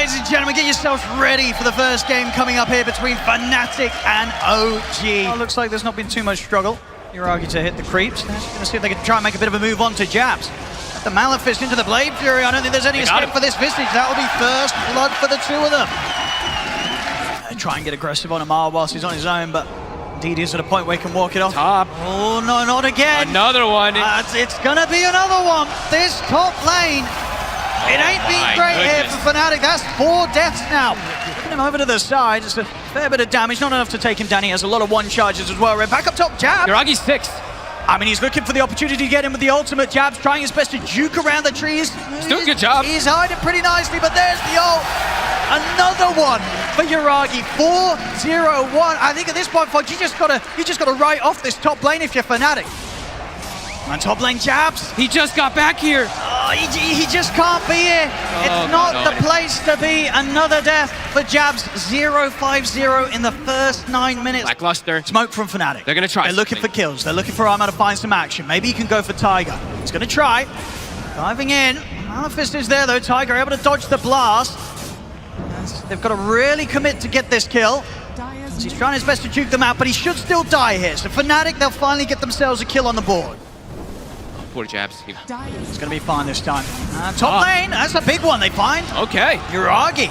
ladies and gentlemen, get yourselves ready for the first game coming up here between FNATIC and OG. Well, looks like there's not been too much struggle. Uragi to hit the creeps. They're going to see if they can try and make a bit of a move on to Jabs. The Malefist into the Blade Fury. I don't think there's any escape for this Vistage. That will be first blood for the two of them. Try and get aggressive on Amar whilst he's on his own, but indeed he's at a point where he can walk it off. Top. Oh, no, not again. Another one. It's going to be another one. This top lane. It ain't been great here for FNATIC. That's 4 deaths now. Looking him over to the side. Just a fair bit of damage. Not enough to take him down. He has a lot of one charges as well. Right back up top, Jab. Uragi's 6. I mean, he's looking for the opportunity to get in with the ultimate. Jab's trying his best to juke around the trees. He's doing a good job. He's hiding pretty nicely, but there's the ult. Another one for Uragi. 4-0-1. I think at this point, folks, you just gotta write off this top lane if you're FNATIC. And top lane Jabs. He just got back here. Oh, he just can't be here. It's not the place to be. Another death for Jabs. 0-5-0 in the first 9 minutes. Lackluster. Smoke from FNATIC. They're going to try. They're looking for kills. They're looking for Arma to find some action. Maybe he can go for Tiger. He's going to try. Diving in. Malefist is there though. Tiger able to dodge the blast. They've got to really commit to get this kill. He's trying his best to juke them out, but he should still die here. So FNATIC, they'll finally get themselves a kill on the board. Poor Jabs. It's going to be fine this time. Top lane, that's a big one they find. Okay. Uragi.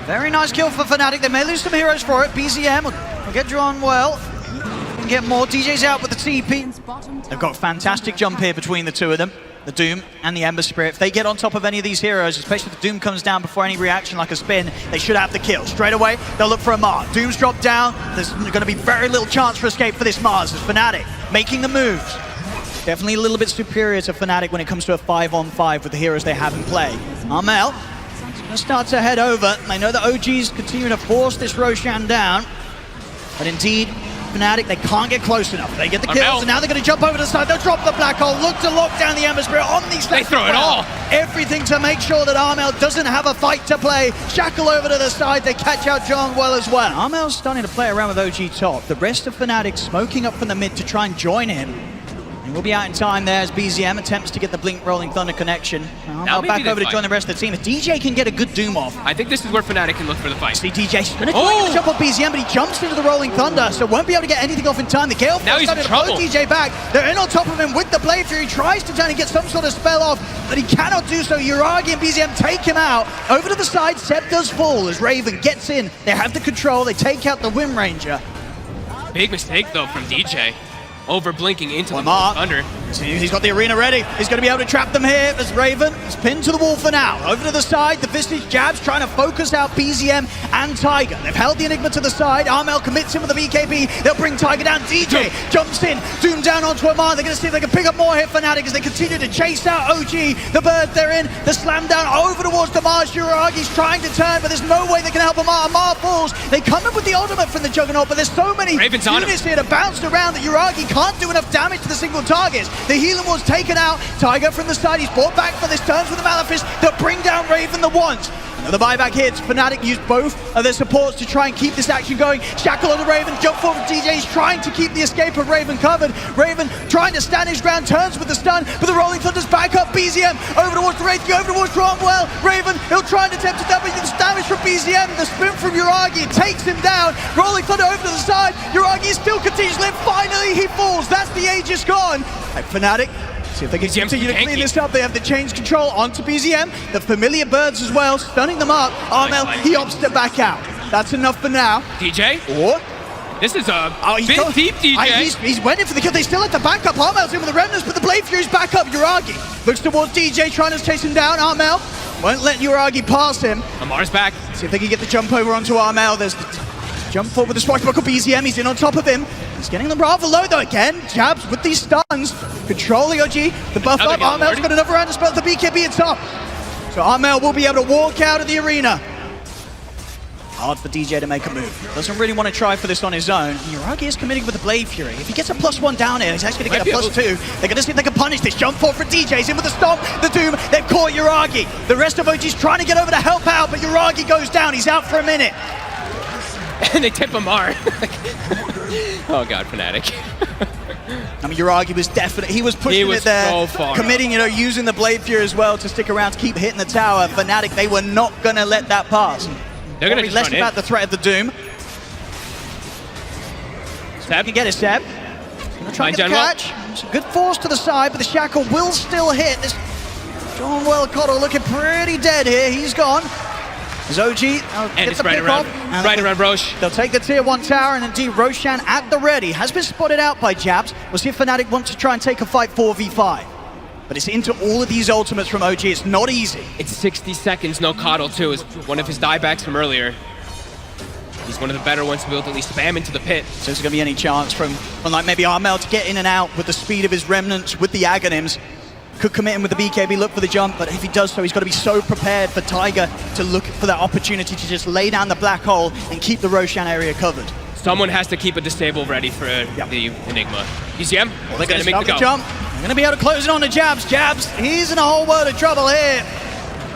Very nice kill for FNATIC. They may lose some heroes for it. BZM will get drawn well. Can get more. DJ's out with the TP. They've got a fantastic jump here between the two of them. The Doom and the Ember Spirit. If they get on top of any of these heroes, especially if the Doom comes down before any reaction like a spin, they should have the kill. Straight away, they'll look for a Mars. Doom's dropped down. There's going to be very little chance for escape for this Mars. It's FNATIC making the moves. Definitely a little bit superior to FNATIC when it comes to a 5-on-5 with the heroes they have in play. Armel going to start to head over. They know the OGs continue to force this Roshan down. But indeed, FNATIC, they can't get close enough. They get the kills, and now they're going to jump over to the side. They'll drop the Black Hole, look to lock down the Ember Spirit on these. They throw it all. Everything to make sure that Armel doesn't have a fight to play. Shackle over to the side. They catch out John well as well. Armel's starting to play around with OG top. The rest of FNATIC smoking up from the mid to try and join him. We'll be out in time there as BZM attempts to get the Blink Rolling Thunder connection. Now back over to join the rest of the team. If DJ can get a good Doom off. I think this is where FNATIC can look for the fight. See DJ's going to try to jump on BZM, but he jumps into the Rolling Thunder, so won't be able to get anything off in time. The Gale now he's in trouble. DJ back. They're in on top of him with the Blade Fury. He tries to try and get some sort of spell off, but he cannot do so. Uragi and BZM take him out. Over to the side, Seb does fall as Raven gets in. They have the control. They take out the Wind Ranger. Big mistake though from DJ. Over blinking into the Thunder. He's got the arena ready. He's going to be able to trap them here as Raven is pinned to the wall for now. Over to the side, the Vistage Jabs trying to focus out BZM and Tiger. They've held the Enigma to the side. Armel commits him with the BKB. They'll bring Tiger down. DJ jumps in. Doom down onto Amar. They're going to see if they can pick up more here for FNATIC as they continue to chase out OG. The bird they're in. The slam down over towards the Mars. Uragi's trying to turn, but there's no way they can help Amar. Amar falls. They come in with the ultimate from the Juggernaut, but there's so many units here to bounce around that Uragi can't do enough damage to the single targets. The healing was taken out. Tiger from the side, he's brought back for this, turns with the Malefist. They'll bring down Raven the once. The buyback hits. FNATIC used both of their supports to try and keep this action going. Shackle on the Raven, jump forward. DJ's trying to keep the escape of Raven covered. Raven trying to stand his ground, turns with the stun, but the Rolling Thunder's back up. BZM over towards the Wraith, over towards Cromwell. Raven, he'll try and attempt to damage from BZM. The spin from Uragi takes him down. Rolling Thunder over to the side. Uragi still continues to live. Finally, he falls. That's the Aegis gone. Like FNATIC. See if they can continue to clean this up. They have the change control onto BZM. The familiar birds as well, stunning them up. Armel, he opts to back out. That's enough for now. DJ? Or this is a bit deep, DJ. He's waiting for the kill. They still have the backup. Armel's in with the Remnants, but the Blade Fury's back up. Uragi looks towards DJ, trying to chase him down. Armel won't let Uragi pass him. Amar's back. See if they can get the jump over onto Armel. There's the jump forward with the swashbuckle BZM. He's in on top of him. He's getting them rather low though again. Jabs with these stuns. Controlling OG. The buff up. Armel's got another round to spell the BKB at top. So Armel will be able to walk out of the arena. Hard for DJ to make a move. Doesn't really want to try for this on his own. Uragi is committing with the Blade Fury. If he gets a +1 down here, he's actually going to get a +2. They're going to see if they can punish this. Jump forward for DJ. He's in with the stomp. The Doom. They've caught Uragi. The rest of OG's trying to get over to help out, but Uragi goes down. He's out for a minute. And they tip Amar. Oh god, FNATIC. I mean, Yuragi was definitely, he was pushing it there, so far committing, you know, using the Blade Fury as well to stick around to keep hitting the tower. FNATIC, they were not going to let that pass. They're going to just less run about in. the threat of the Doom. Seb can get it, Seb. Gonna try and get the catch. It's a good force to the side, but the Shackle will still hit. This John Wellcottle looking pretty dead here. He's gone. There's OG. And it's right around Roche. They'll take the tier 1 tower, and indeed Roshan at the ready. Has been spotted out by Jabs. We'll see if FNATIC want to try and take a fight 4v5. But it's into all of these ultimates from OG. It's not easy. It's 60 seconds, no coddle too, is one of his diebacks from earlier. He's one of the better ones to be able to at least spam into the pit. So is there going to be any chance from like maybe Armel to get in and out with the speed of his remnants, with the Aghanims? Could commit him with the BKB, look for the jump, but if he does so, he's got to be so prepared for Tiger to look for that opportunity to just lay down the black hole and keep the Roshan area covered. Someone has to keep a disable ready for the Enigma. ECM, well, they're going to make the go. Jump. They're going to be able to close it on to Jabs. Jabs, he's in a whole world of trouble here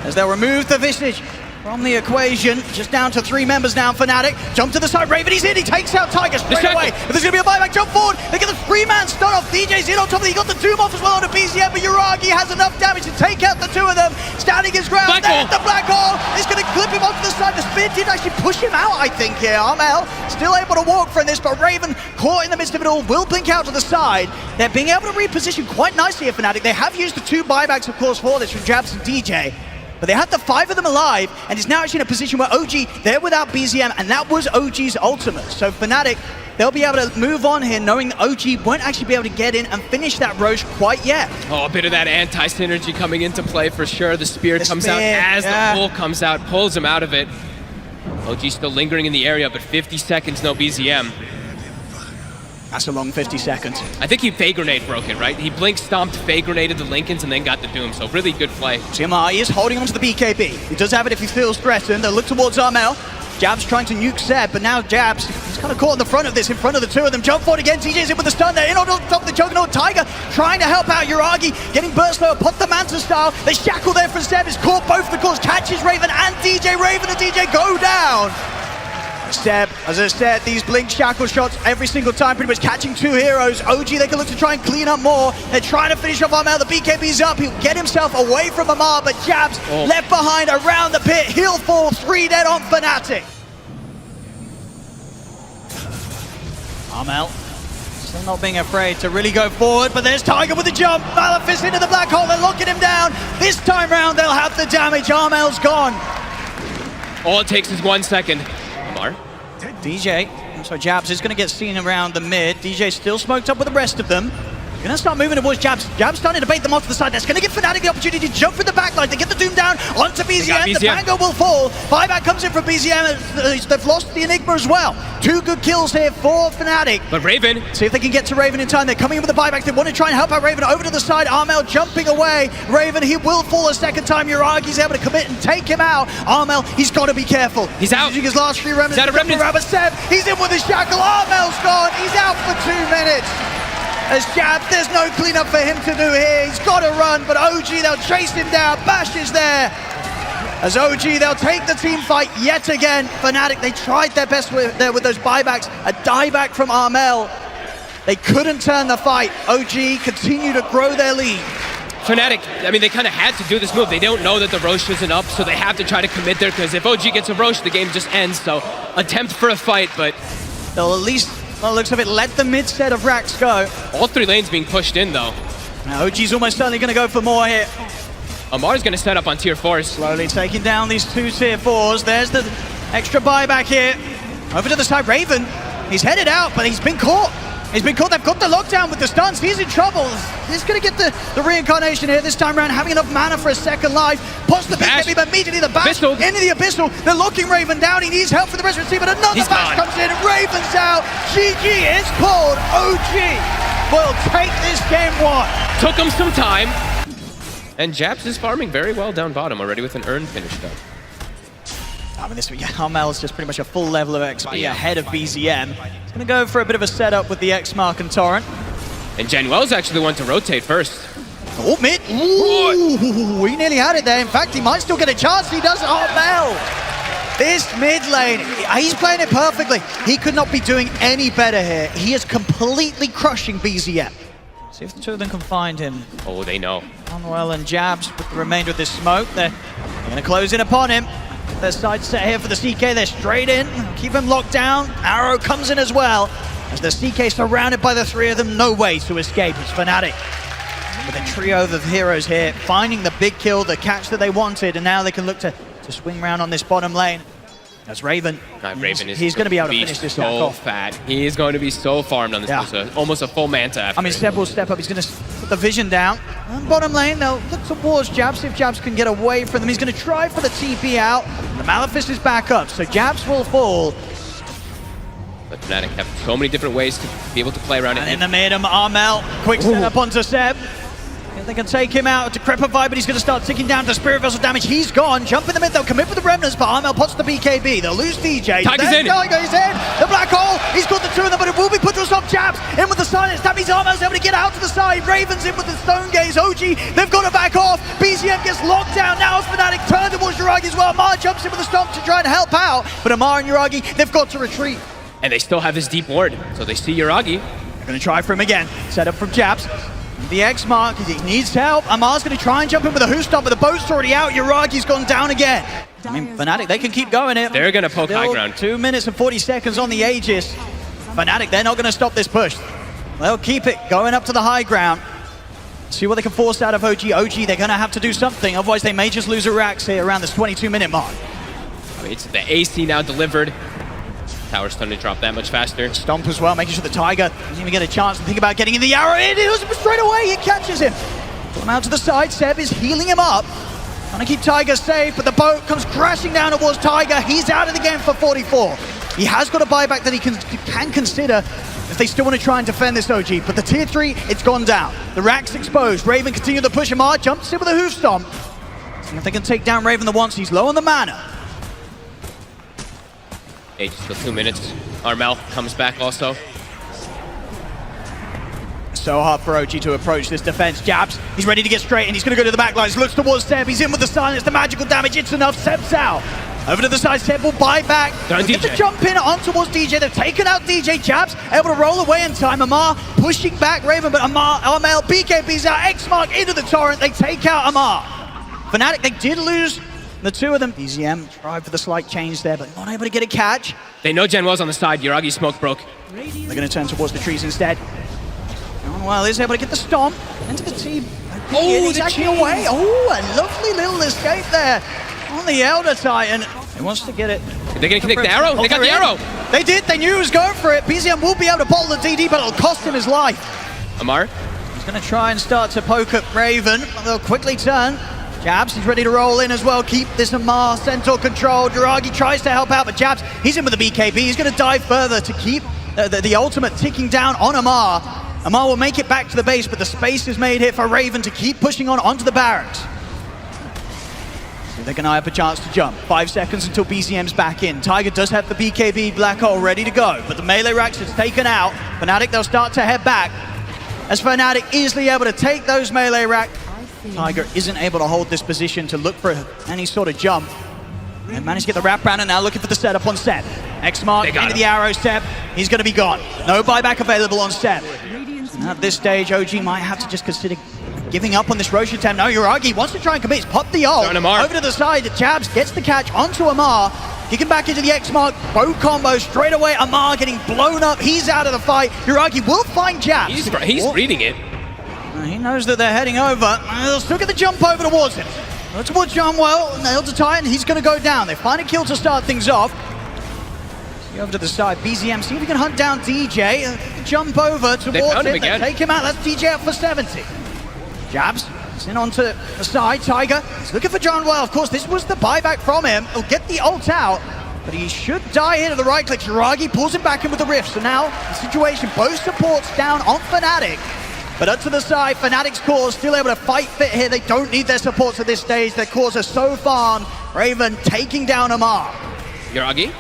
as they'll remove the Visage from the equation. Just down to 3 members now, FNATIC. Jump to the side, Raven, he's in, he takes out Tiger straight away. But there's going to be a buyback, jump forward. They get the 3-man stun off. DJ's in on top of it. He got the Doom off as well on the BZM, but Yuragi has enough damage to take out the 2 of them. Standing his ground, there's the black hole. It's going to clip him onto the side. The spin did actually push him out, I think, here. Armel still able to walk from this, but Raven, caught in the midst of it all, will blink out to the side. They're being able to reposition quite nicely here, FNATIC. They have used the 2 buybacks, of course, for this from Jabs and DJ. But they had the 5 of them alive, and it's now actually in a position where OG, they're without BZM, and that was OG's ultimate. So FNATIC, they'll be able to move on here, knowing that OG won't actually be able to get in and finish that Roche quite yet. Oh, a bit of that anti-synergy coming into play for sure. The spear comes out as the pull comes out, pulls him out of it. OG still lingering in the area, but 50 seconds, no BZM. That's a long 50 seconds. I think he Fey Grenade broke it, right? He blink stomped, Fey Grenaded the Lincolns, and then got the Doom, so really good play. TMI is holding onto the BKB. He does have it if he feels threatened. They'll look towards Armel. Jabs trying to nuke Seb, but now Jabs, he's kind of caught in the front of this, in front of the 2 of them. Jump forward again, TJ's in with the stun there, in on top of the Juggernaut. Tiger trying to help out Yuragi, getting burst lower, put the Manta style. The Shackle there from Seb is caught both the cores, catches Raven and DJ. Raven and DJ go down. Seb, as I said, these blink shackle shots every single time, pretty much catching 2 heroes. OG, they can look to try and clean up more. They're trying to finish off Armel. The BKB's up. He'll get himself away from Amar, but Jabs left behind around the pit. He'll fall 3 dead on FNATIC. Armel still not being afraid to really go forward, but there's Tiger with the jump. Malefist into the black hole. They're locking him down. This time round, they'll have the damage. Armel's gone. All it takes is 1 second. DJ, so Jabs is going to get seen around the mid. DJ still smoked up with the rest of them. Going to start moving towards Jabs. Jabs starting to bait them off to the side. That's going to give FNATIC the opportunity to jump through the backline. They get the Doom down onto BZM. The Bango will fall. Buyback comes in from BZM. They've lost the Enigma as well. 2 good kills here for FNATIC. But Raven. See if they can get to Raven in time. They're coming in with the buybacks. They want to try and help out Raven over to the side. Armel jumping away. Raven, he will fall a second time. Yuragi's able to commit and take him out. Armel, he's got to be careful. He's out. He's using his last 3 remnants. He's out of remnants. Seb, he's in with the shackle. Armel's gone. He's out for 2 minutes. As Jabs, there's no cleanup for him to do here. He's got to run, but OG, they'll chase him down. Bash is there. As OG, they'll take the team fight yet again. FNATIC, they tried their best with those buybacks. A dieback from Armel. They couldn't turn the fight. OG continue to grow their lead. FNATIC, I mean, they kind of had to do this move. They don't know that the Roche isn't up, so they have to try to commit there, because if OG gets a Roche, the game just ends. So, attempt for a fight, but they'll at least, well, looks of it, let the mid set of racks go. All 3 lanes being pushed in, though. Now, OG's almost certainly going to go for more here. Amar's going to set up on tier 4s. Slowly taking down these 2 tier 4s. There's the extra buyback here. Over to the side, Raven. He's headed out, but he's been caught. He's been caught. They've got the lockdown with the stuns. He's in trouble. He's going to get the reincarnation here this time around, having enough mana for a second life. Pops the BKB, but immediately the bash into the Abyssal. They're locking Raven down. He needs help for the rest of the team, but another bash comes in. Raven's out. GG is called. OG will take this game 1. Took him some time. And Jabs is farming very well down bottom already with an earn finished up. I mean, this Armel is just pretty much a full level of XP ahead of BZM. He's going to go for a bit of a setup with the X-Mark and Torrent. And Januel's actually the one to rotate first. Oh, mid. Ooh, he nearly had it there. In fact, he might still get a chance. He does. Armel This mid lane, he's playing it perfectly. He could not be doing any better here. He is completely crushing BZM. See if the two of them can find him. Oh, they know. Onwell and Jabs with the remainder of this smoke. They're going to close in upon him. Their side set here for the CK. They're straight in. Keep him locked down. Arrow comes in as well. As the CK surrounded by the three of them, no way to escape. It's FNATIC with a trio of heroes here, finding the big kill, the catch that they wanted, and now they can look to swing round on this bottom lane. That's Raven. He's going to be able to finish this off. Fat. He is going to be so farmed on this. Yeah. Almost a full manta after. I mean, Seb will step up. He's going to put the vision down. On bottom lane, they'll look towards Jabs. See if Jabs can get away from them. He's going to try for the TP out. The Malefice is back up, so Jabs will fall. But FNATIC have so many different ways to be able to play around it. And in the mid, Armel, quick setup onto Seb. If they can take him out to Decrepify, but he's going to start ticking down to Spirit Vessel damage. He's gone. Jump in the mid, they'll commit with the Remnants, but Armel pots the BKB. They'll lose DJ. Tiger's in. Tiger's in. The black hole. He's got the two of them, but it will be put to a stop. Jabs in with the silence. That means Armel's able to get out to the side. Raven's in with the Stone Gaze. OG, they've got to back off. BZM gets locked down. Now it's FNATIC turn towards Yuragi as well. Amar jumps in with the stomp to try and help out, but Amar and Yuragi, they've got to retreat. And they still have his deep ward, so they see Yuragi. They're going to try for him again. Set up from Jabs. The X mark, he needs help. Amar's going to try and jump in with a hoof stomp, but the boat's already out. Yuragi's gone down again. I mean, FNATIC, they can keep going here. They're going to poke high ground. 2 minutes and 40 seconds on the Aegis. FNATIC, they're not going to stop this push. They'll keep it going up to the high ground. See what they can force out of OG. OG, they're going to have to do something, otherwise they may just lose a Rax here around this 22-minute mark. It's the AC now delivered. Tower's starting to drop that much faster. Stomp as well, making sure the Tiger doesn't even get a chance to think about getting in the arrow. It is straight away, it catches him. Pull him out to the side, Seb is healing him up. Trying to keep Tiger safe, but the boat comes crashing down towards Tiger. He's out of the game for 44. He has got a buyback that he can consider if they still want to try and defend this OG. But the tier 3, it's gone down. The Rack's exposed. Raven continues to push him hard, jumps in with a hoof stomp. And if they can take down Raven the once, he's low on the mana. Hey, just still 2 minutes. Armel comes back also. So hard for OG to approach this defense. Jabs, he's ready to get straight and he's going to go to the back lines. Looks towards Seb, he's in with the silence, the magical damage, it's enough. Seb's out. Over to the side, Seb will buy back. Get the jump in on towards DJ. They've taken out DJ. Jabs able to roll away in time. Amar pushing back Raven, but Armel, BKB's out. X-Mark into the torrent. They take out Amar. FNATIC, they did lose the two of them. BZM tried for the slight change there, but not able to get a catch. They know Gen Wells on the side. Yuragi's smoke broke. They're going to turn towards the trees instead. Well, is able to get the stomp into the team. Oh, he's actually away. Oh, a lovely little escape there on the Elder Titan. He wants to get it. They're going to connect the arrow. They got the arrow. They did. They knew he was going for it. BZM will be able to bottle the DD, but it'll cost him his life. Amar? He's going to try and start to poke at Raven. They'll quickly turn. Jabs, he's ready to roll in as well. Keep this Amar Centaur control. Yuragi tries to help out, but Jabs, he's in with the BKB. He's going to dive further to keep the ultimate ticking down on Amar. Amar will make it back to the base, but the space is made here for Raven to keep pushing on onto the barracks. So they can eye up a chance to jump. 5 seconds until BZM's back in. Tiger does have the BKB Black Hole ready to go, but the melee racks is taken out. FNATIC, they'll start to head back. As FNATIC easily able to take those melee racks, Tiger isn't able to hold this position to look for any sort of jump. And managed to get the wrap round and now looking for the setup on Seb. X-Mark into the arrow, Seb. He's going to be gone. No buyback available on Seb. And at this stage, OG might have to just consider giving up on this Roche attempt. No, Yuragi wants to try and commit. He's popped the ult. Over to the side. Jabs gets the catch onto Amar. Kicking back into the X-Mark. Bow combo straight away. Amar getting blown up. He's out of the fight. Yuragi will find Jabs. He's reading it. He knows that they're heading over. They'll still get the jump over towards him. Towards John Well, nailed to Titan, he's going to go down. They find a kill to start things off. See over to the side, BZM, see if he can hunt down DJ. Jump over towards him, they take him out. That's DJ out for 70. Jabs, in onto the side, Tiger. He's looking for John Well. Of course, this was the buyback from him. He'll get the ult out, but he should die here to the right click. Yuragi pulls him back in with the rift. So now, the situation, both supports down on FNATIC. But up to the side, FNATIC's core still able to fight fit here. They don't need their supports at this stage. Their cores are so farmed. Raven taking down Amar. Yuragi?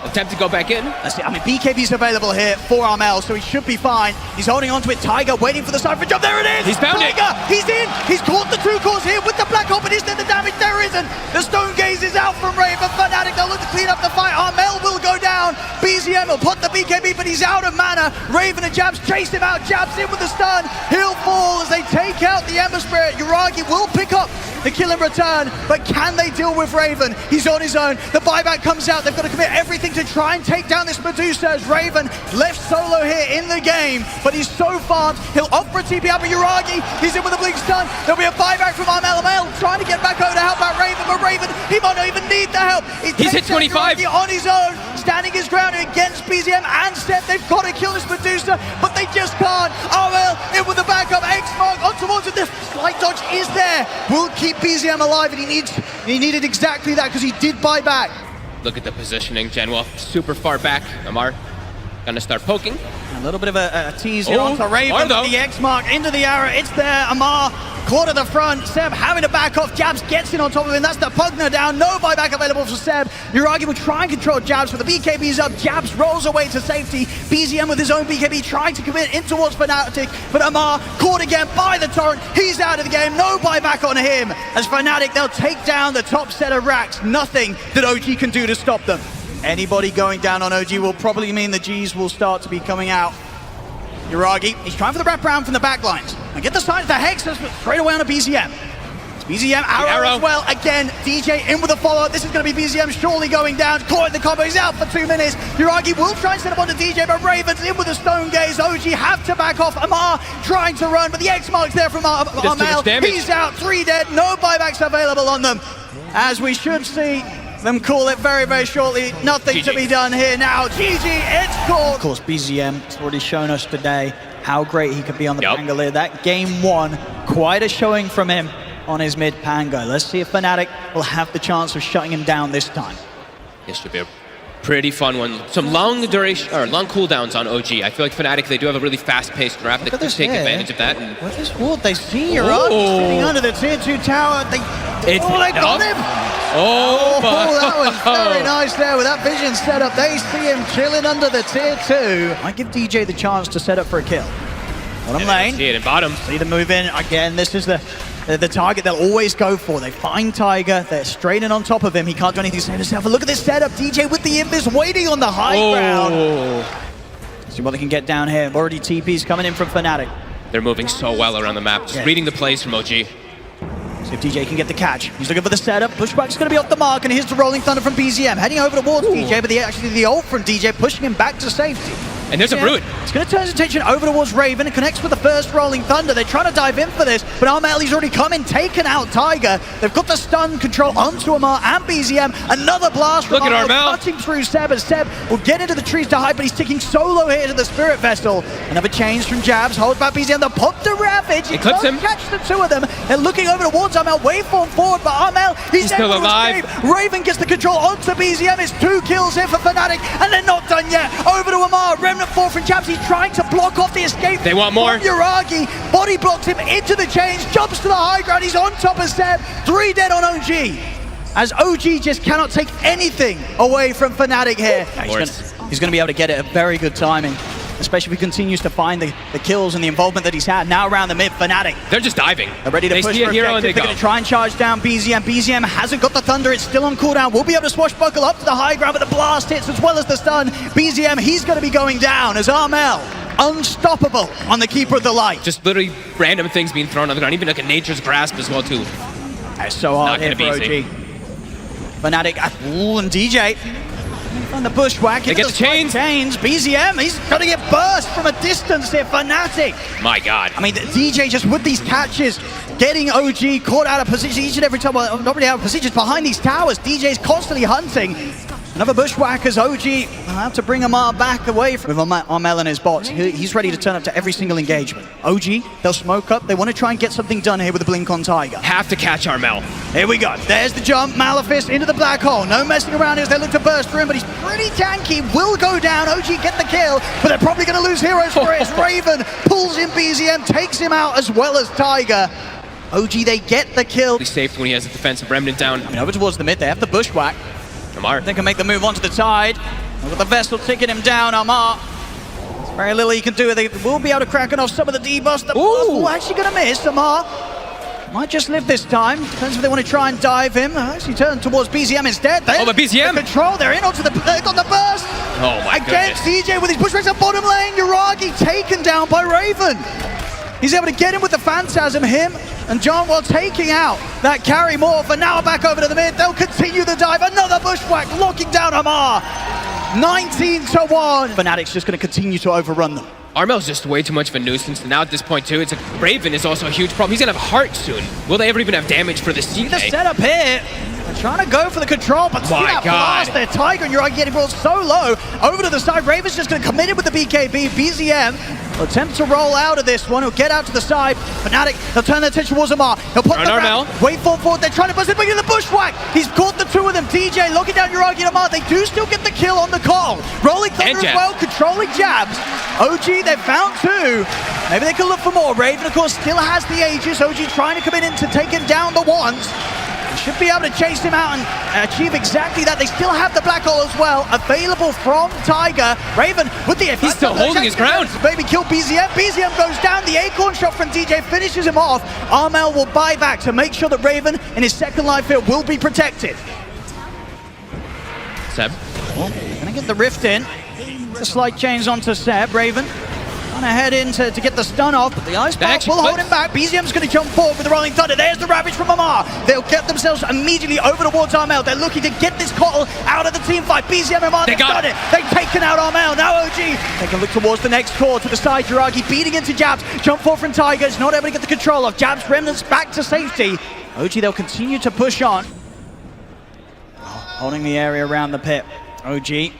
Attempt to go back in. That's it. I mean, BKB's available here for Armel, so he should be fine. He's holding onto it. Tiger waiting for the cypher jump. There it is. He's found Tiger, he's in. He's caught the two cores here with the black hole, but is there the damage? There isn't. The stone gaze is out from Raven. FNATIC, they'll look to clean up the fight. Armel will go down. BZM will put the BKB, but he's out of mana. Raven and Jabs chase him out. Jabs in with the stun. He'll fall as they take out the Ember Spirit. Yuragi will pick up the kill in return, but can they deal with Raven? He's on his own. The buyback comes out. They've got to commit everything to try and take down this Medusa as Raven left solo here in the game, but he's so farmed. He'll opt for a TP out, but Yuragi, he's in with a blink stun. There'll be a buyback from Armel. Trying to get back over to help out Raven, but Raven, he might not even need the help. He's hit 25. Yuragi on his own, standing his ground against BZM and Step. They've got to kill this Medusa, but they just can't. Armel in with the backup. X-Mark on towards it. The slight dodge is there. Will keep BZM alive, and he needed exactly that because he did buy back. Look at the positioning, Genwell. Super far back. Amar gonna start poking. A little bit of a tease here onto Raven. The X-Mark into the arrow. It's there. Amar caught at the front. Seb having to back off. Jabs gets in on top of him. That's the Pugner down. No buyback available for Seb. Yuragi will try and control Jabs, but the BKB's up. Jabs rolls away to safety. BZM with his own BKB trying to commit in towards FNATIC, but Amar caught again by the torrent. He's out of the game. No buyback on him. As FNATIC, they'll take down the top set of racks. Nothing that OG can do to stop them. Anybody going down on OG will probably mean the Gs will start to be coming out. Yuragi, he's trying for the wraparound from the back lines. And get the side, the Hex straight away on a BZM. It's BZM, arrow as well. Again, DJ in with a follow-up. This is going to be BZM surely going down. Caught in the combo, he's out for 2 minutes. Yuragi will try and set up onto DJ, but Raven's in with a stone gaze. OG have to back off. Amar trying to run, but the X-Mark's there from Armel. He's out, 3 dead. No buybacks available on them. As we should see them call it very, very shortly. Nothing to be done here now. GG, it's called. Of course, BZM has already shown us today how great he could be on the Pangolier. That game one, quite a showing from him on his mid Pango. Let's see if FNATIC will have the chance of shutting him down this time. This should be a pretty fun one. Some long duration or long cooldowns on OG. I feel like FNATIC, they do have a really fast-paced draft. They could take advantage of that. And with this ward, they see Yuragi sitting under the tier 2 tower. They got him. That was very nice there with that vision set up. They see him chilling under the tier 2. Might give DJ the chance to set up for a kill. Bottom lane. See it in bottom. See them move in. Again, this is the target they'll always go for. They find Tiger. They're straight in on top of him. He can't do anything to save himself. But look at this setup. DJ with the Invis waiting on the high ground. See what they can get down here. Already TP's coming in from FNATIC. They're moving so well around the map. Just reading the plays from OG. See if DJ can get the catch. He's looking for the setup. Pushback's going to be off the mark, and here's the Rolling Thunder from BZM. Heading over towards DJ, but actually the ult from DJ pushing him back to safety. And there's a Brute. It's going to turn his attention over towards Raven. It connects with the first Rolling Thunder. They're trying to dive in for this, but Armel, he's already come in, taken out Tiger. They've got the stun control onto Amar and BZM. Another blast from Armel, cutting through Seb, as Seb will get into the trees to hide, but he's ticking solo here to the Spirit Vessel. Another change from Jabs, holds back BZM. The pop to Ravage. He clips him. Catch the two of them. They're looking over towards Armel. Waveform forward, but Armel, he's still alive. Raven gets the control onto BZM. It's 2 kills here for FNATIC, and they're not done yet. Over to Amar. Remnant 4 from Jabs. He's trying to block off the escape. They want more. Yuragi body blocks him into the change, jumps to the high ground. He's on top of Seb. 3 dead on OG. As OG just cannot take anything away from FNATIC here. He's going to be able to get it at very good timing, especially if he continues to find the kills and the involvement that he's had. Now around the mid, FNATIC. They're just diving. They're ready to push for hero, and they're going to try and charge down BZM. BZM hasn't got the Thunder. It's still on cooldown. We'll be able to swashbuckle up to the high ground, but the blast hits as well as the stun. BZM, he's going to be going down as Armel, unstoppable on the Keeper of the Light. Just literally random things being thrown on the ground, even like a Nature's Grasp as well too. That's so hard here for OG. FNATIC, and DJ. On the bushwhack, they get the chains. BZM, he's going to get burst from a distance here. FNATIC. My God. I mean, the DJ just with these catches, getting OG caught out of position each and every time. Well, not really out of position, behind these towers. DJ's constantly hunting. Another bushwhack as OG will have to bring Amar back away from Armel and his bots. He's ready to turn up to every single engagement. OG, they'll smoke up. They want to try and get something done here with the blink on Tiger. Have to catch Armel. Here we go. There's the jump. Malefice into the black hole. No messing around as they look to burst through him, but he's pretty tanky. Will go down. OG get the kill, but they're probably going to lose heroes for it. Raven pulls in BZM, takes him out as well as Tiger. OG, they get the kill. He's safe when he has the defensive remnant down. I mean, over towards the mid, they have the bushwhack. Amar. They can make the move onto the tide. With the Vessel taking him down, Amar. There's very little he can do. They will be able to crack off some of the debuffs. The Ooh, actually going to miss. Amar might just live this time. Depends if they want to try and dive him. Actually turn towards BZM instead. There's but BZM! The control, they're in onto the, they got the burst. Oh my Against goodness. DJ with his push race at bottom lane. Yuragi taken down by Raven. He's able to get him with the Phantasm, him and John while taking out that carry morph. And now back over to the mid. They'll continue the dive. Another bushwhack, locking down Amar. 19-1. FNATIC's just going to continue to overrun them. Armel's just way too much of a nuisance, and now at this point too, it's a Raven is also a huge problem. He's gonna have heart soon. Will they ever even have damage for the CK? See the setup here. They're trying to go for the control, but see that blast there. Tiger and Yuragi getting rolled so low. Over to the side, Raven's just gonna commit it with the BKB. BZM will attempt to roll out of this one. He'll get out to the side. FNATIC, they'll turn their attention towards Amar. He'll put the Armel. Wait forward. They're trying to bust it, but in the bushwhack. He's caught the two of them. DJ locking down Yuragi and Amar. They do still get the kill on the call. Rolling Thunder as well, controlling jabs. OG, they've found two. Maybe they can look for more. Raven, of course, still has the Aegis. OG trying to come in to take him down the ones. Should be able to chase him out and achieve exactly that. They still have the black hole as well, available from Tiger. Raven with the... He's still holding his ground. Maybe kill BZM. BZM goes down. The acorn shot from DJ finishes him off. Armel will buy back to make sure that Raven in his second life here will be protected. Seb. Gonna get the rift in. The slide chains onto Seb. Raven trying to head in to get the stun off, but the Ice Pack will hold him back. BZM's going to jump forward with the Rolling Thunder. There's the Ravage from Amar. They'll get themselves immediately over towards Armel. They're looking to get this Kotl out of the team fight. BZM and Amar, they've done it. They've taken out Armel. Now OG, they can look towards the next core to the side. Yuragi beating into Jabs. Jump forward from Tiger. Is not able to get the control of Jabs. Remnants back to safety. OG, they'll continue to push on. Holding the area around the pit. OG.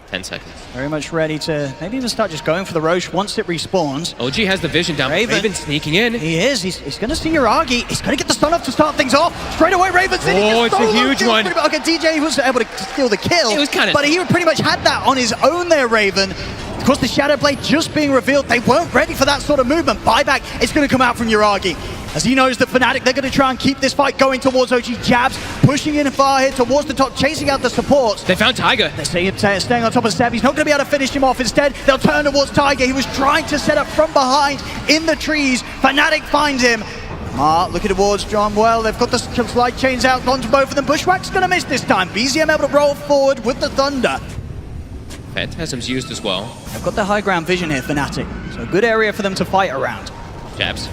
10 seconds. Very much ready to maybe even start just going for the Roche once it respawns. OG has the vision down. Raven sneaking in. He is. He's going to see Yuragi. He's going to get the stun off to start things off. Straight away, Raven's in. Oh, it's a huge one. Okay, DJ was able to steal the kill. It was kind of... But he pretty much had that on his own there, Raven. Of course, the Shadow Blade just being revealed. They weren't ready for that sort of movement. Buyback is going to come out from Yuragi. As he knows that FNATIC, they're going to try and keep this fight going towards OG. Jabs pushing in far here towards the top, chasing out the supports. They found Tiger. They're staying on top of Seb. He's not going to be able to finish him off. Instead, they'll turn towards Tiger. He was trying to set up from behind in the trees. FNATIC finds him. Looking towards John. Well, they've got the slide chains out onto both of them. Bushwhack's going to miss this time. BZM able to roll forward with the Thunder. Phantasm's used as well. They've got the high ground vision here, FNATIC. So a good area for them to fight around. Jabs.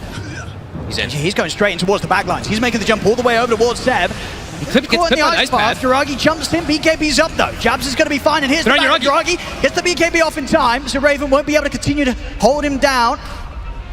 He's in. He's going straight in towards the back lines. He's making the jump all the way over towards Seb. He gets clipped on the ice path. Yuragi jumps in. BKB's up though. Jabs is going to be fine. And here's the back. Yuragi gets the BKB off in time, so Raven won't be able to continue to hold him down.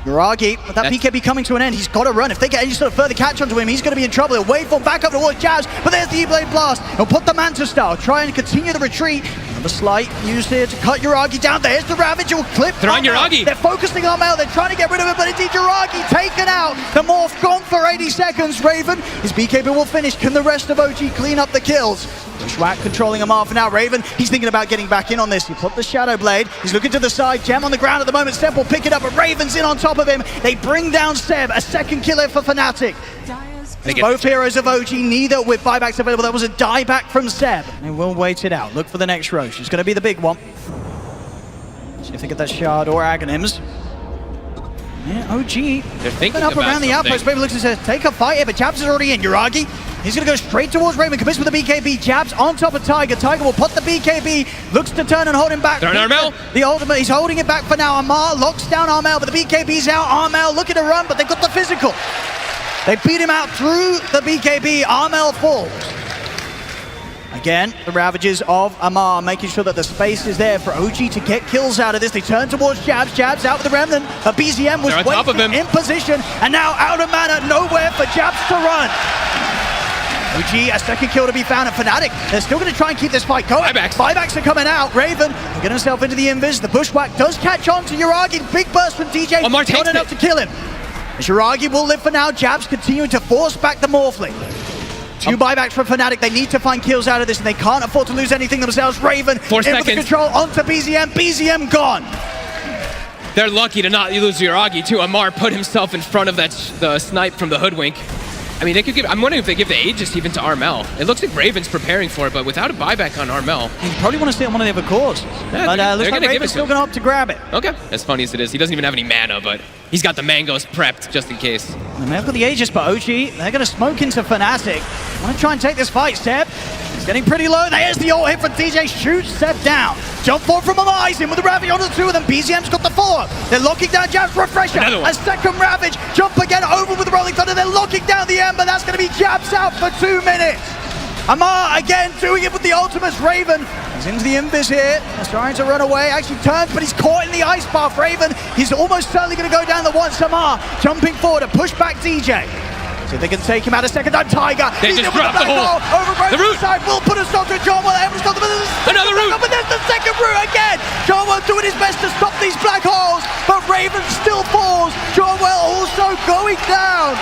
Yuragi, with that BKB coming to an end, he's got to run. If they get any sort of further catch onto him, he's going to be in trouble. He'll wait for him back up towards Jabs, but there's the E-Blade Blast. He'll put the Manta Style, try and continue the retreat. The slight used here to cut Yuragi down. There's the Ravage. Will clip. They're on Yuragi. They're focusing on Mel. They're trying to get rid of it, but indeed Yuragi taken out. The Morph gone for 80 seconds. Raven, his BKB will finish. Can the rest of OG clean up the kills? Bushwhack controlling Amar for now. Raven, he's thinking about getting back in on this. He put the Shadow Blade. He's looking to the side. Gem on the ground at the moment. Seb will pick it up, but Raven's in on top of him. They bring down Seb. A second killer for FNATIC. Both heroes of OG, neither with buybacks available. That was a dieback from Seb. They will wait it out. Look for the next Roche. It's going to be the big one. See if they get that shard or Aghanims. Yeah, OG. They're thinking up about around the outpost. Maybe looks to take a fight here, but Jabs is already in. Yuragi, he's going to go straight towards Raven. Commits with the BKB. Jabs on top of Tiger. Tiger will put the BKB. Looks to turn and hold him back. They're on Armel. The ultimate, he's holding it back for now. Amar locks down Armel, but the BKB's out. Armel looking to run, but they've got the physical. They beat him out through the BKB. Armel falls. Again, the Ravages of Amar, making sure that the space is there for OG to get kills out of this. They turn towards Jabs. Jabs out with the Remnant. But BZM was waiting in position, and now out of mana, nowhere for Jabs to run. OG, a second kill to be found at FNATIC. They're still going to try and keep this fight going. Buybacks are coming out. Raven will get himself into the invis. The Bushwhack does catch on to Yuragi. Big burst from DJ. Not enough to kill him. Yuragi will live for now. Jabs continuing to force back the Morphling. Two buybacks from FNATIC. They need to find kills out of this, and they can't afford to lose anything themselves. Raven in with the control onto BZM. BZM gone. They're lucky to not lose Yuragi too. Amar put himself in front of the snipe from the Hoodwink. I mean, they could give. I'm wondering if they give the Aegis even to Armel. It looks like Raven's preparing for it, but without a buyback on Armel. You probably want to stay on one of the other cores. Yeah, But looks like Raven's still going to opt to grab it. Okay. As funny as it is, he doesn't even have any mana, but he's got the mangoes prepped just in case. And they've got the Aegis, but OG, they're going to smoke into FNATIC. Want to try and take this fight, Seb. He's getting pretty low. There's the ult hit from DJ. Shoots Seb down. Jump forward from Amar. He's in with the Ravage onto the two of them. BZM's got the follow-up. They're locking down Jab's Refresher. A second Ravage. Jump again over with the Rolling Thunder. They're locking down the Ember. That's going to be Jabs out for 2 minutes. Amar again doing it with the ultimates. Raven, he's into the Invis here. He's trying to run away. Actually turns, but he's caught in the ice path. Raven, he's almost certainly going to go down the one. Amar jumping forward to push back DJ. See if they can take him out a second time. Tiger, they he's just in with the black hole. Over the root side, will put a stop to John Well. Another root. But there's the second root again. John Well doing his best to stop these black holes, but Raven still falls. John Well also going down.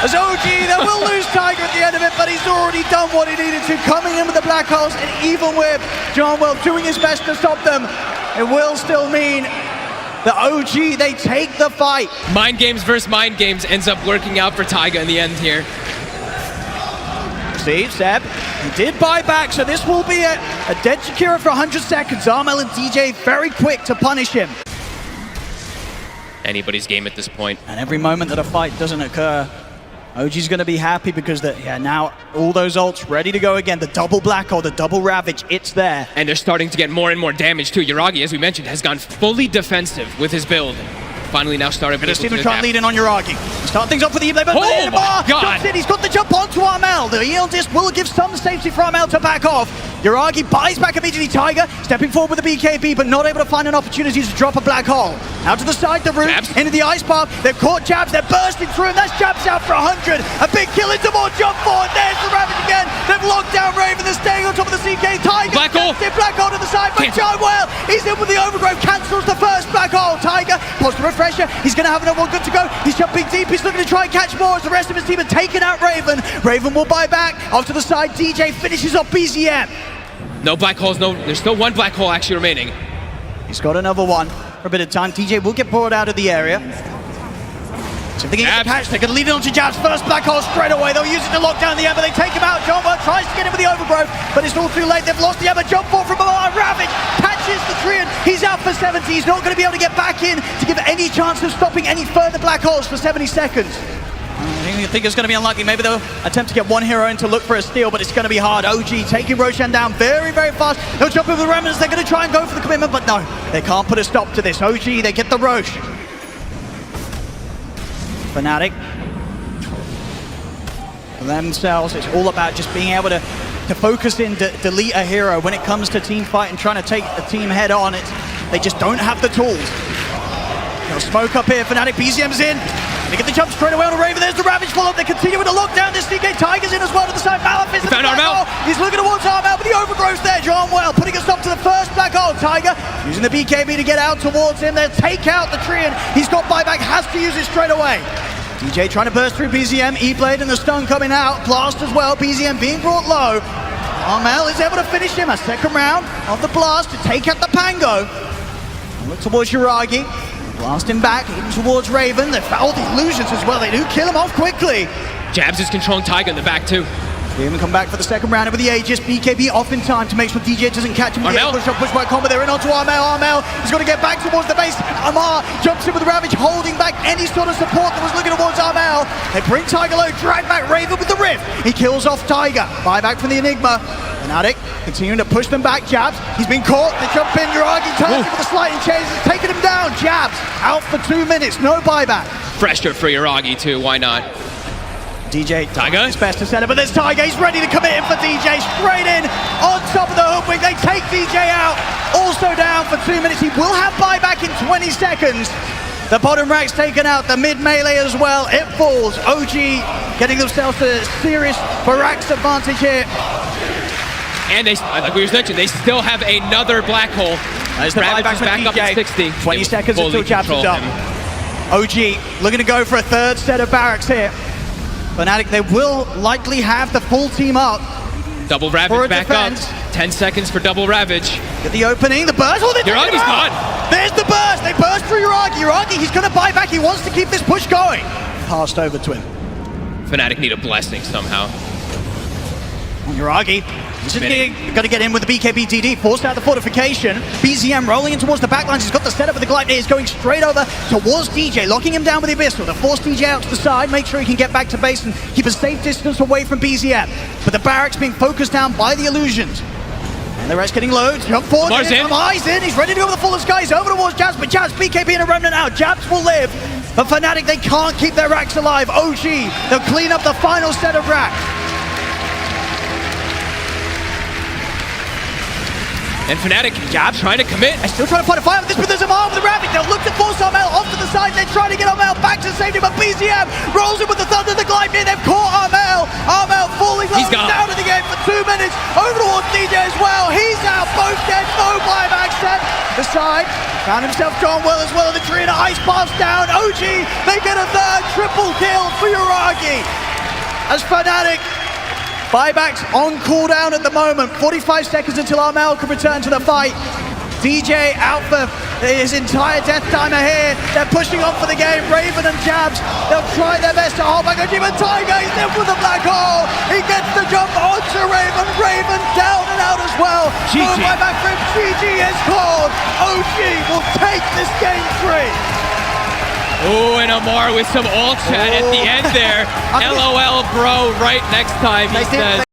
As OG, they will lose Tiger at the end of it, but he's already done what he needed to, coming in with the black holes, and even with John Well doing his best to stop them, it will still mean the OG, they take the fight. Mind games versus mind games ends up working out for Taiga in the end here. See, Seb, he did buy back, so this will be a dead Shakira for 100 seconds. Armel and DJ very quick to punish him. Anybody's game at this point. And every moment that a fight doesn't occur, OG's going to be happy because now all those ults ready to go again. The double black hole, the double ravage, it's there. And they're starting to get more and more damage too. Yuragi, as we mentioned, has gone fully defensive with his build. Finally now started. Gonna see him try and lead in on Yuragi. Start things off with the E-Blade, but oh my God. Jumps in, he's got the jump onto Armel. The EL disc will give some safety for Armel to back off. Yuragi buys back immediately. Tiger stepping forward with the BKB, but not able to find an opportunity to drop a black hole. Out to the side, the root, into the ice path. They've caught Jabs, they're bursting through, and that's Jabs out for 100. A big kill into more jump forward. There's the Ravage again. They've locked down Raven, they're staying on top of the CK. Tiger, black hole to the side, but John Well, he's in with the overgrowth, cancels the first black hole. Tiger, positive refresher, he's going to have another one good to go. He's jumping deep, he's looking to try and catch more as the rest of his team are taking out Raven. Raven will buy back. Off to the side, DJ finishes off BZM. No black holes, there's still one black hole actually remaining. He's got another one for a bit of time. DJ will get brought out of the area. So if they get the catch, they're going to lead it onto Jabs. First black hole straight away. They'll use it to lock down the Ember. They take him out. John Well tries to get him with the overgrowth, but it's all too late. They've lost the Ember. Jump forward from Amar. Ravage catches the Treant. He's out for 70. He's not going to be able to get back in to give any chance of stopping any further black holes for 70 seconds. I think it's going to be unlikely. Maybe they'll attempt to get one hero in to look for a steal, but it's going to be hard. OG taking Roshan down very, very fast. They'll jump over the remnants. They're going to try and go for the commitment, but no, they can't put a stop to this. OG, they get the Rosh. FNATIC. For themselves, it's all about just being able to focus in, delete a hero. When it comes to team fight and trying to take a team head on, they just don't have the tools. They'll smoke up here. FNATIC, BZM's in. They get the jump straight away on a Raven. There's the Ravage follow-up. They continue with the lockdown. This CK Tiger's in as well to the side. Malaf is found Armel. He's looking towards Armel, but the overgrowth there. John Well putting a stop to the first black hole. Tiger using the BKB to get out towards him. They'll take out the Treant. He's got buyback, has to use it straight away. DJ trying to burst through BZM. E-Blade and the stun coming out. Blast as well. BZM being brought low. Armel is able to finish him. A second round of the blast to take out the Pango. Look towards Yuragi. Blast him back, even towards Raven. They foul the illusions as well. They do kill him off quickly. Jabs is controlling Tiger in the back too. They even come back for the second round with the Aegis. BKB off in time to make sure DJ doesn't catch him. Armel. Push by combo. They're in onto Armel. Armel is going to get back towards the base. Amar jumps in with the Ravage, holding back any sort of support that was looking towards Armel. They bring Tiger low, drag back Raven with the Rift. He kills off Tiger. Buyback from the Enigma. FNATIC continuing to push them back. Jabs, he's been caught. They jump in. Yuragi turns in with a sliding change. He's taking him down. Jabs out for 2 minutes. No buyback. Pressure for Yuragi too. Why not? DJ Tiger his best to set it, but there's Tiger. He's ready to commit in for DJ. Straight in on top of the hook wing. They take DJ out. Also down for 2 minutes. He will have buyback in 20 seconds. The bottom rack's taken out. The mid melee as well. It falls. OG getting themselves a serious Barak's advantage here. And they, like we mentioned, they still have another black hole. There's the buyback from back DJ. up at 60. 20 seconds until Jabs is up. OG looking to go for a third set of barracks here. FNATIC, they will likely have the full team up. Double Ravage back defense. up. 10 seconds for double Ravage. Get the opening, the burst. Oh, Yuragi's gone. There's the burst. They burst through Yuragi. Yuragi, he's going to buy back. He wants to keep this push going. Passed over to him. Fnatic need a blessing somehow. Yuragi, got to get in with the BKB DD, forced out the fortification. BZM rolling in towards the backlines. He's got the setup with the Gleipnir. He's going straight over towards DJ, locking him down with the Abyssal. They'll force DJ out to the side, make sure he can get back to base and keep a safe distance away from BZM. But the barracks being focused down by the illusions. And the rest getting loads. Jump forward. Eyes in. He's ready to go with the full of skies over towards Jabs, but Jabs, BKB and a remnant out. Jabs will live. But Fnatic, they can't keep their racks alive. OG, they'll clean up the final set of racks. And Fnatic, Jab trying to commit. They're still trying to fight a fire with this, but there's a Mar with the Ravage. They'll look to force Armel off to the side. They're trying to get Armel back to safety, but BZM rolls in with the Thunder, the Gleipnir. They've caught Armel. Armel falling low. He's down in the game for 2 minutes. Over towards DJ as well. He's out. Both dead. No buyback set. The side found himself John well as well. The Trina ice pass down. OG, they get a third triple kill for Yuragi. As Fnatic, buybacks on cooldown at the moment. 45 seconds until Armel can return to the fight. DJ out for his entire death timer here. They're pushing on for the game. Raven and Jabs, they'll try their best to hold back OG, but Tiger, he's in with the black hole. He gets the jump onto Raven. Raven down and out as well. No buyback for him. GG is called. OG will take this game 3. Oh, and Amar with some ult chat at the end there. LOL, bro, right next time, he says.